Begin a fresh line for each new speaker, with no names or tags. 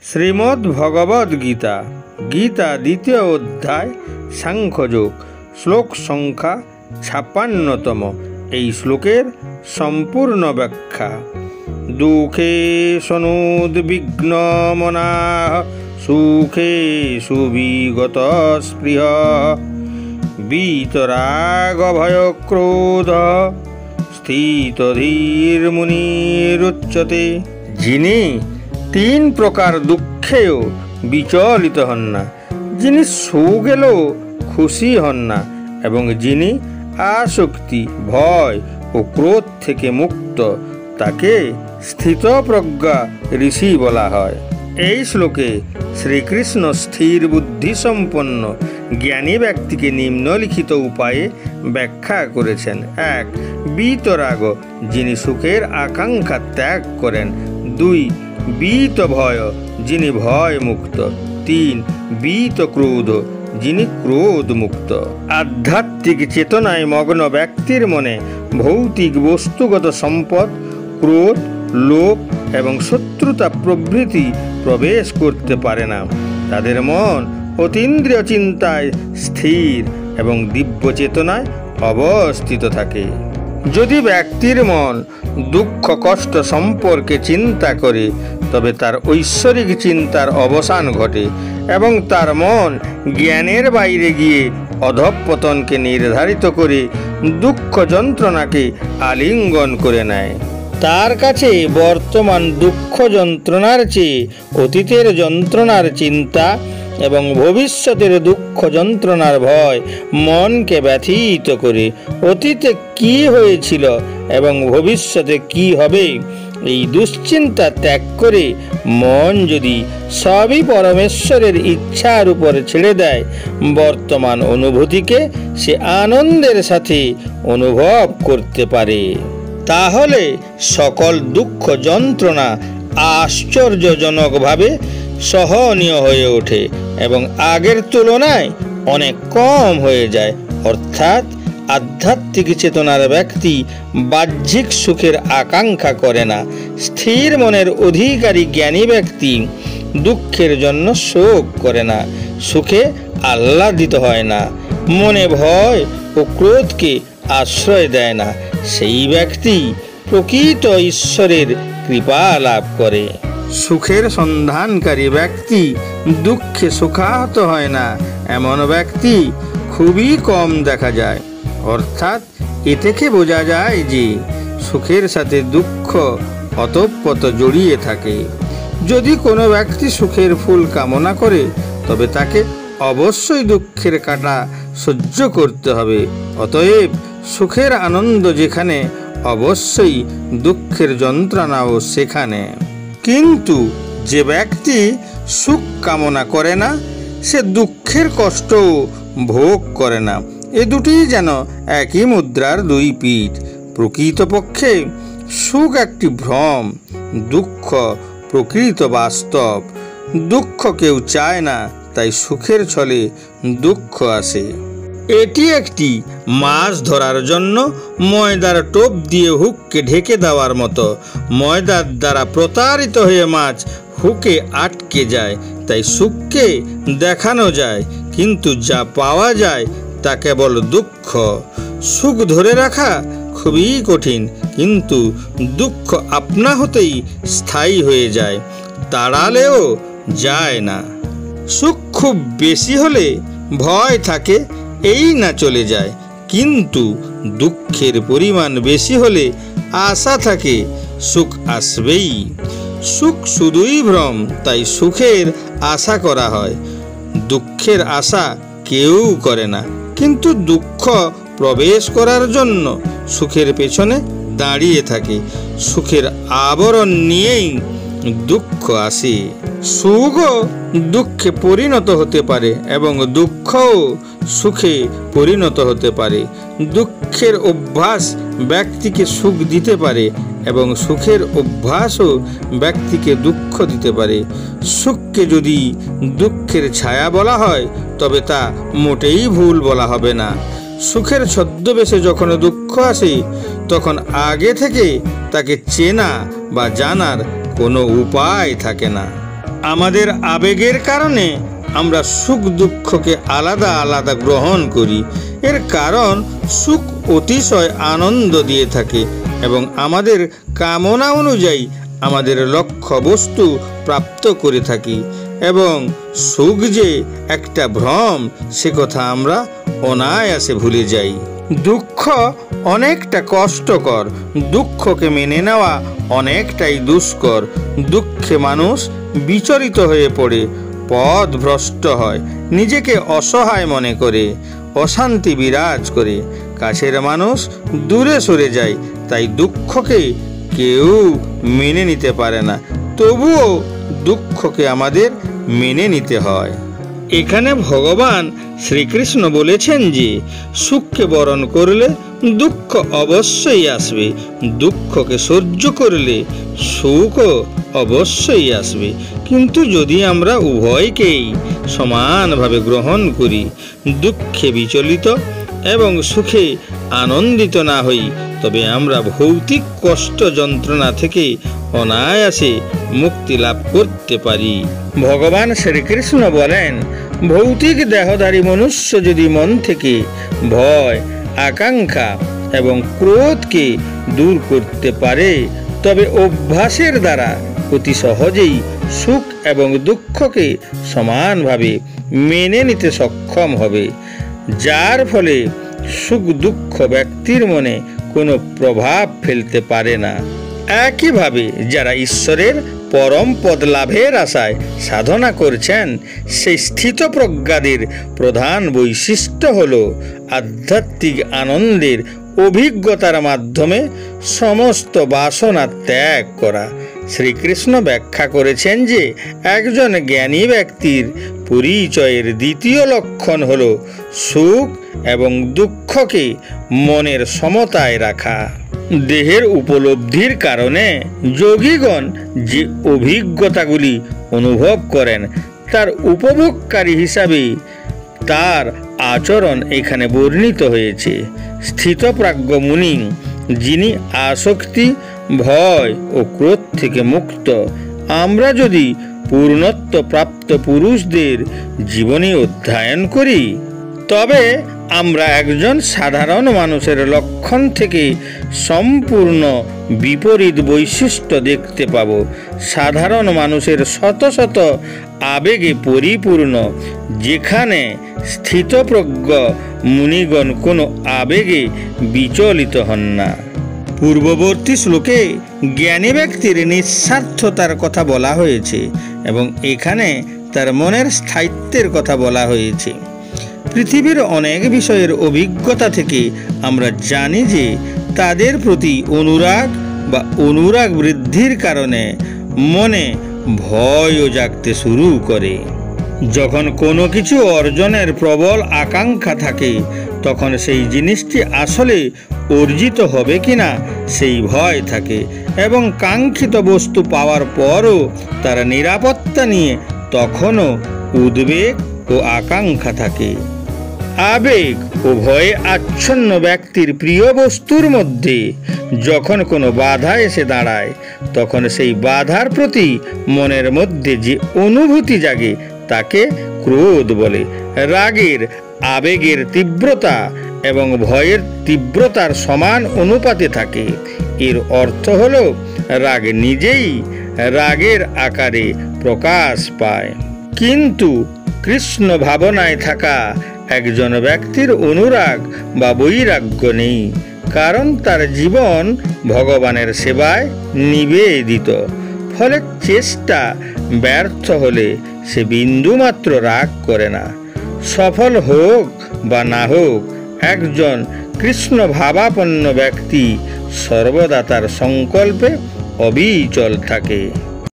শ্রীমদ্ ভগবদ গীতা, গীতা দ্বিতীয় অধ্যায় সাংখ্যযোগ, শ্লোক সংখ্যা ৫৬তম। এই শ্লোকের সম্পূর্ণ ব্যাখ্যা। দুঃখে সনুদ্বিগ্ন মনাঃ সুখে সুবিগত স্পৃহ বিতরাগ ভয় ক্রোধ স্থিত ধীর মুনিরুচ্যতে। যিনি তিন প্রকার দুঃখেও বিচলিত হন না, যিনি সুখ এলেও খুশি হন না, এবং যিনি আসক্তি, ভয় ও ক্রোধ থেকে মুক্ত, তাকে স্থিতপ্রজ্ঞা ঋষি বলা হয়। এই শ্লোকে শ্রীকৃষ্ণ স্থির বুদ্ধি সম্পন্ন জ্ঞানী ব্যক্তিকে নিম্নলিখিত উপায়ে ব্যাখ্যা করেছেন। ১. বিতরাগ, যিনি সুখের আকাঙ্ক্ষা ত্যাগ করেন। ২. বিত ভয়, যিনি ভয় মুক্ত। ৩. বিত ক্রোধ, যিনি ক্রোধ মুক্ত। আধ্যাত্মিক চেতনায় মগ্ন ব্যক্তির মনে ভৌতিক বস্তুগত সম্পদ, ক্রোধ, লোভ এবং শত্রুতা প্রভৃতি প্রবেশ করতে পারে না। তাদের মন অতীন্দ্রিয় চিন্তায় স্থির এবং দিব্য চেতনায় অবস্থিত থাকে। যদি ব্যক্তির মন দুঃখ কষ্ট সম্পর্কে চিন্তা করে, তবে তার ঐশ্বরিক চিন্তার অবসান ঘটে এবং তার মন জ্ঞানের বাইরে গিয়ে অধঃপতনকে নির্ধারিত করে দুঃখ যন্ত্রণাকে আলিঙ্গন করে নেয়। তার কাছে বর্তমান দুঃখ যন্ত্রণার চেয়ে অতীতের যন্ত্রণার চিন্তা এবং ভবিষ্যতের দুঃখ যন্ত্রণার ভয় মনকে ব্যথিত করে। অতীতে কি হয়েছিল এবং ভবিষ্যতে কি হবে, এই দুশ্চিন্তা ত্যাগ করে মন যদি সবই পরমেশ্বরের ইচ্ছার উপর ছেড়ে দেয়, বর্তমান অনুভূতিকে সে আনন্দের সাথে অনুভব করতে পারে। তাহলে সকল দুঃখ যন্ত্রণা আশ্চর্যজনকভাবে সহনীয় হয়ে ওঠে এবং আগের তুলনায় অনেক কম হয়ে যায়। অর্থাৎ আধ্যাত্মিক চেতনার ব্যক্তি বাহ্যিক সুখের আকাঙ্ক্ষা করে না। স্থির মনের অধিকারী জ্ঞানী ব্যক্তি দুঃখের জন্য শোক করে না, সুখে আহ্লাদিত হয় না, মনে ভয় ও ক্রোধকে আশ্রয় দেয় না। সেই ব্যক্তি প্রকৃত ঈশ্বরের কৃপা লাভ করে। সুখের সন্ধানকারী ব্যক্তি দুঃখে সুখাহত হয় না, এমন ব্যক্তি খুবই কম দেখা যায়। অর্থাৎ এ থেকে বোঝা যায় যে সুখের সাথে দুঃখ ওতপ্রোত জড়িয়ে থাকে। যদি কোনো ব্যক্তি সুখের ফুল কামনা করে, তবে তাকে অবশ্যই দুঃখের কাঁটা সহ্য করতে হবে। অতএব সুখের আনন্দ যেখানে, অবশ্যই দুঃখের যন্ত্রণাও সেখানে। কিন্তু যে ব্যক্তি সুখ কামনা করে না, সে দুঃখের কষ্টও ভোগ করে না। এ দুটি যেন একই মুদ্রার দুই পিঠ। প্রকৃতপক্ষে সুখ একটি ভ্রম, দুঃখ প্রকৃত বাস্তব। দুঃখ কেউ চায় না, তাই সুখের ছলে দুঃখ আসে। এটি একটি মাছ ধরার জন্য ময়দার টোপ দিয়ে হুককে ঢেকে দেওয়ার মতো। ময়দার দ্বারা প্রতারিত হয়ে মাছ হুকে আটকে যায়, তাই সুখকে দেখানো যায়, কিন্তু যা পাওয়া যায় তা কেবল দুঃখ। সুখ ধরে রাখা খুবই কঠিন, কিন্তু দুঃখ আপনা হতেই স্থায়ী হয়ে যায়, তাড়ালেও যায় না। সুখ খুব বেশি হলে ভয় থাকে, এই না চলে যায়, কিন্তু দুঃখের পরিমাণ বেশি হলে আশা থাকে সুখ আসবেই। সুখ শুধুই ভ্রম, তাই সুখের আশা করা হয়। দুঃখের আশা কেউ করে না, কিন্তু দুঃখ প্রবেশ করার জন্য সুখের পেছনে দাঁড়িয়ে থাকে। সুখের আবরণ নিয়েই দুঃখ আসে। সুখও দুঃখে পরিণত হতে পারে এবং দুঃখও সুখে পরিণত হতে পারে। দুঃখের অভ্যাস ব্যক্তিকে সুখ দিতে পারে এবং সুখের অভ্যাসও ব্যক্তিকে দুঃখ দিতে পারে। সুখকে যদি দুঃখের ছায়া বলা হয়, তবে তা মোটেই ভুল বলা হবে না। সুখের ছদ্মবেশে যখন দুঃখ আসে, তখন আগে থেকে তাকে চেনা বা জানার কোনো উপায় থাকে না। আমাদের আবেগের কারণে আমরা সুখ দুঃখকে আলাদা আলাদা গ্রহণ করি। এর কারণ সুখ অতিশয় আনন্দ দিয়ে থাকে এবং আমাদের কামনা অনুযায়ী আমাদের লক্ষ্য বস্তু প্রাপ্ত করে থাকি, এবং সুখ যে একটা ভ্রম সে কথা আমরা অনায়াসে ভুলে যাই। দুঃখ অনেকটা কষ্টকর, দুঃখকে মেনে নেওয়া অনেকটাই দুষ্কর। দুঃখে মানুষ বিচলিত হয়ে পড়ে, পথ ভ্রষ্ট হয়, নিজেকে অসহায় মনে করে, অশান্তি বিরাজ করে, কাছের মানুষ দূরে সরে যায়। তাই দুঃখকে কেউ মেনে নিতে পারে না, তবুও দুঃখকে আমাদের মেনে নিতে হয়। এখানে ভগবান শ্রীকৃষ্ণ বলেছেন যে সুখকে বরণ করলে দুঃখ অবশ্যই আসবে, দুঃখকে সহ্য করলে সুখও অবশ্যই আসবে। কিন্তু যদি আমরা উভয়কেই সমানভাবে গ্রহণ করি, দুঃখে বিচলিত এবং সুখে আনন্দিত না হই, তবে আমরা ভৌতিক কষ্ট যন্ত্রণা থেকে অনায়াসে মুক্তি লাভ করতে পারি। ভগবান শ্রীকৃষ্ণ বলেন, ভৌতিক দেহধারী মনুষ্য যদি মন থেকে ভয়, আকাঙ্ক্ষা এবং ক্রোধকে দূর করতে পারে, তবে অভ্যাসের দ্বারা অতি সহজেই সুখ এবং দুঃখকে সমানভাবে মেনে নিতে সক্ষম হবে, যার ফলে সুখ দুঃখ ব্যক্তির মনে কোনো প্রভাব ফেলতে পারে না। একইভাবে যারা ঈশ্বরের পরম পদ লাভের আশায় সাধনা করছেন, সেই স্থিতপ্রজ্ঞাদের প্রধান বৈশিষ্ট্য হল আধ্যাত্মিক আনন্দের অভিজ্ঞতার মাধ্যমে সমস্ত বাসনা ত্যাগ করা। শ্রীকৃষ্ণ ব্যাখ্যা করেছেন যে একজন জ্ঞানী ব্যক্তির পরিচয়ের দ্বিতীয় লক্ষণ হল সুখ এবং দুঃখকে মনের সমতায় রাখা। দেহের উপলব্ধির কারণে যোগীগণ যে অভিজ্ঞতাগুলি অনুভব করেন, তার উপভোগকারী হিসাবে তার আচরণ এখানে বর্ণিত হয়েছে। স্থিতপ্রাজ্ঞ মুনি, যিনি আসক্তি, ভয় ও ক্রোধ থেকে মুক্ত। আমরা যদি পূর্ণত্ব প্রাপ্ত পুরুষদের জীবনী অধ্যয়ন করি, তবে আমরা একজন সাধারণ মানুষের লক্ষণ থেকে সম্পূর্ণ বিপরীত বৈশিষ্ট্য দেখতে পাব। সাধারণ মানুষের শত শত আবেগে পরিপূর্ণ, যেখানে স্থিতপ্রজ্ঞ মুনিগণ কোনো আবেগে বিচলিত হন না। পূর্ববর্তী শ্লোকে জ্ঞানী ব্যক্তির নিঃস্বার্থতার কথা বলা হয়েছে এবং এখানে তার মনের স্থায়িত্বের কথা বলা হয়েছে। পৃথিবীর অনেক বিষয়ের অভিজ্ঞতা থেকে আমরা জানি যে তাদের প্রতি অনুরাগ বা অনুরাগ বৃদ্ধির কারণে মনে ভয়ও জাগতে শুরু করে। যখন কোনো কিছু অর্জনের প্রবল আকাঙ্ক্ষা থাকে, তখন সেই জিনিসটি আসলে অর্জিত হবে কিনা সেই ভয় থাকে, এবং কাঙ্ক্ষিত বস্তু পাওয়ার পরও তার নিরাপত্তা নিয়ে তখনও উদ্বেগ ও আকাঙ্ক্ষা থাকে। আবেগ ও ভয়ে আচ্ছন্ন ব্যক্তির প্রিয় বস্তুর মধ্যে যখন কোনো বাধা এসে দাঁড়ায়, তখন সেই বাধার প্রতি মনের মধ্যে যে অনুভূতি জাগে তাকে ক্রোধ বলে। রাগের আবেগের তীব্রতা এবং ভয়ের তীব্রতার সমান অনুপাতে থাকে। এর অর্থ হল রাগ নিজেই রাগের আকারে প্রকাশ পায়। কিন্তু কৃষ্ণ ভাবনায় থাকা একজন ব্যক্তির অনুরাগ বা বৈরাগ্য নেই, কারণ তার জীবন ভগবানের সেবায় নিবেদিত। ফলে চেষ্টা ব্যর্থ হলে সে বিন্দুমাত্র রাগ করে না। সফল হোক বা না হোক, একজন কৃষ্ণ ভাবাপন্ন ব্যক্তি সর্বদা তার সংকল্পে অবিচল থাকে।